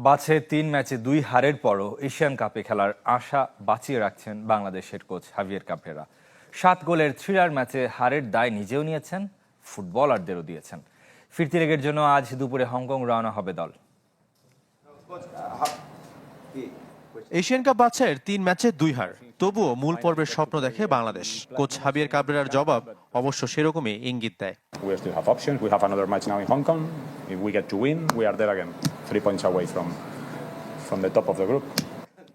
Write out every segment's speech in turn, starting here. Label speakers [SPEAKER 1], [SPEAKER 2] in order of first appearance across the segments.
[SPEAKER 1] বাছে ৩ ম্যাচে ২ হারের পরও এশিয়ান কাপে খেলার আশা বাঁচিয়ে রাখছেন বাংলাদেশের কোচ হাভিয়ের কাবরেরা। ৭ গোলের থ্রিলার ম্যাচে হারের দায় নিজেও নিয়েছেন, ফুটবলারদেরও দিয়েছেন। ফিরতি লেগের জন্য আজ দুপুরে হংকং রওনা হবে দল।
[SPEAKER 2] এশিয়ান কাপ বাছাইয়ের ৩ ম্যাচে ২ হার, তবুও মূল পর্বের স্বপ্ন দেখে বাংলাদেশ। কোচ হাভিয়ের কাবরেরার জবাব অবশ্য সেরকমই ইঙ্গিত দেয়।
[SPEAKER 3] We still have options. We have another match now in Hong Kong. If we get to win, we are there again, 3 points away from the top of the group.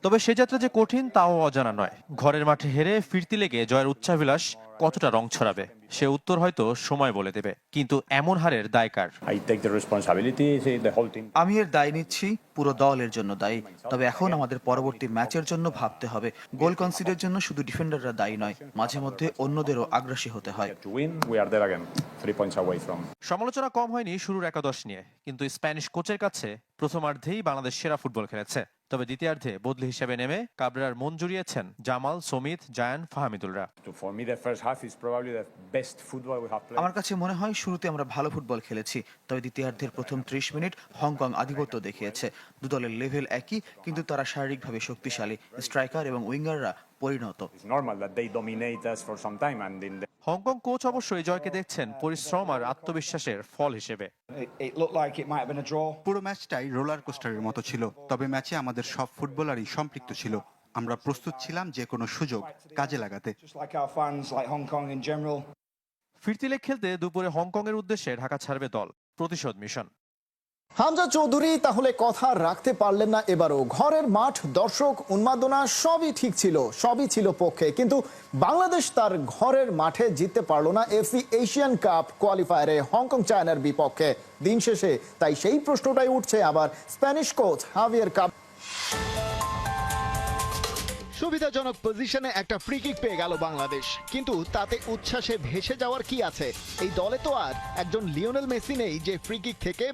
[SPEAKER 2] তবে সে যাত্রা যে কঠিন তাও অজানা নয়। ঘরের মাঠে হেরে ফিরতি লেগে জয়ের উচ্চাভিলাষ কতটা রং ছড়াবে সে উত্তর হয়তো সময় বলে দেবে, কিন্তু এমন হারের দায় কার?
[SPEAKER 3] I take the responsibility, the whole team.
[SPEAKER 4] আমি এর দায় নিচ্ছি, পুরো দলের জন্য দায়ী। তবে এখন আমাদের পরবর্তী ম্যাচের জন্য ভাবতে হবে। গোল কনসিডের জন্য শুধু ডিফেন্ডাররা দায়ী নয়, মাঝে মধ্যে অন্যদেরও আগ্রাসী হতে হয়।
[SPEAKER 3] To win, we are there again, 3 points away from.
[SPEAKER 2] সমালোচনা কম হয়নি শুরুর একাদশ নিয়ে, কিন্তু স্প্যানিশ কোচের কাছে প্রথমার্ধেই বাংলাদেশ সেরা ফুটবল খেলেছে। তবে দ্বিতীয়ার্ধে বদলি হিসেবে নেমে কাবরেরার মন জুড়িয়েছেন Jamal, Samit, Zayan, ফাহামিদুলরা।
[SPEAKER 3] For me, the first half is probably the best football we have played.
[SPEAKER 4] আমার কাছে মনে হয় শুরুতে আমরা ভালো ফুটবল খেলেছি, তবে দ্বিতীয়ার্ধের প্রথম 30 মিনিট হংকং আধিপত্য দেখিয়েছে। দু দলের লেভেল একই, কিন্তু তারা শারীরিকভাবে শক্তিশালী। স্ট্রাইকার এবং উইঙ্গাররা পরিণত।
[SPEAKER 3] It's normal that they dominate us for some time, and in the
[SPEAKER 2] Hong Kong coach অবশ্যই জয়কে দেখছেন পরিশ্রম আর আত্মবিশ্বাসের ফল হিসেবে।
[SPEAKER 5] পুরো ম্যাচটাই রোলার কোস্টারের মতো ছিল, তবে ম্যাচে আমাদের সব ফুটবলারই সম্পৃক্ত ছিল। আমরা প্রস্তুত ছিলাম যে কোনো সুযোগ কাজে লাগাতে।
[SPEAKER 2] ফিরতি লেগ খেলতে দুপুরে হংকং এর উদ্দেশ্যে ঢাকা ছাড়বে দল। প্রতিশোধ মিশন।
[SPEAKER 6] হামজা চৌধুরী তাহলে কথা রাখতে পারলেন না এবারও। ঘরের মাঠ, দর্শক, উন্মাদনা সবই ঠিক ছিল, সবই ছিল পক্ষে, কিন্তু বাংলাদেশ তার ঘরের মাঠে জিততে পারল না এফসি এশিয়ান কাপ কোয়ালিফায়ারে হংকং চায়নার বিপক্ষে। দিন শেষে তাই সেই প্রশ্নটাই উঠছে আবার স্প্যানিশ কোচ হাভিয়ের কাব। সুবিধাজনক পজিশনে একটা ফ্রি কিক পেয়ে গেল বাংলাদেশ, কিন্তু তাতে উচ্ছ্বাসে ভেসে যাওয়ার কি আছে? এই দলে তো আর একজন লিওনেল মেসি নেই যে ফ্রি কিক থেকে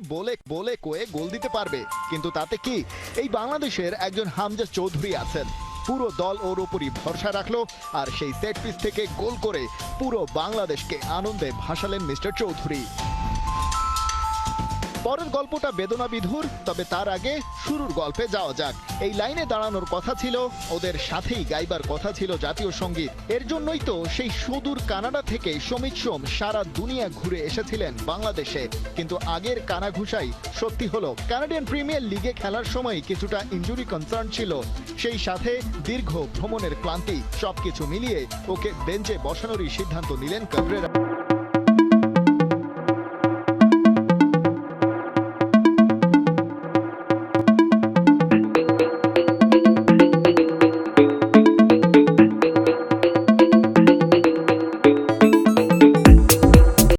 [SPEAKER 6] বলে কয়ে গোল দিতে পারবে, কিন্তু তাতে কি? এই বাংলাদেশের একজন হামজা চৌধুরী আছেন। পুরো দল ওর উপরই ভরসা রাখলো, আর সেই সেট পিস থেকে গোল করে পুরো বাংলাদেশকে আনন্দে ভাসালেন মিস্টার চৌধুরী। পরের গল্পটা বেদনা বিধুর, তবে তার আগে শুরুর গল্পে যাওয়া যাক। এই লাইনে দাঁড়ানোর কথা ছিল, ওদের সাথেই গাইবার কথা ছিল জাতীয় সঙ্গীত। এর জন্যই তো সেই সুদূর কানাডা থেকে সমিত সোম সারা দুনিয়া ঘুরে এসেছিলেন বাংলাদেশে। কিন্তু আগের কানাঘুষাই সত্যি হলো। কানাডিয়ান প্রিমিয়ার লিগে খেলার সময় কিছুটা ইনজুরি কনসার্ন ছিল, সেই সাথে দীর্ঘ ভ্রমণের ক্লান্তি, সবকিছু মিলিয়ে ওকে বেঞ্চে বসানোরই সিদ্ধান্ত নিলেন কাবরেরা।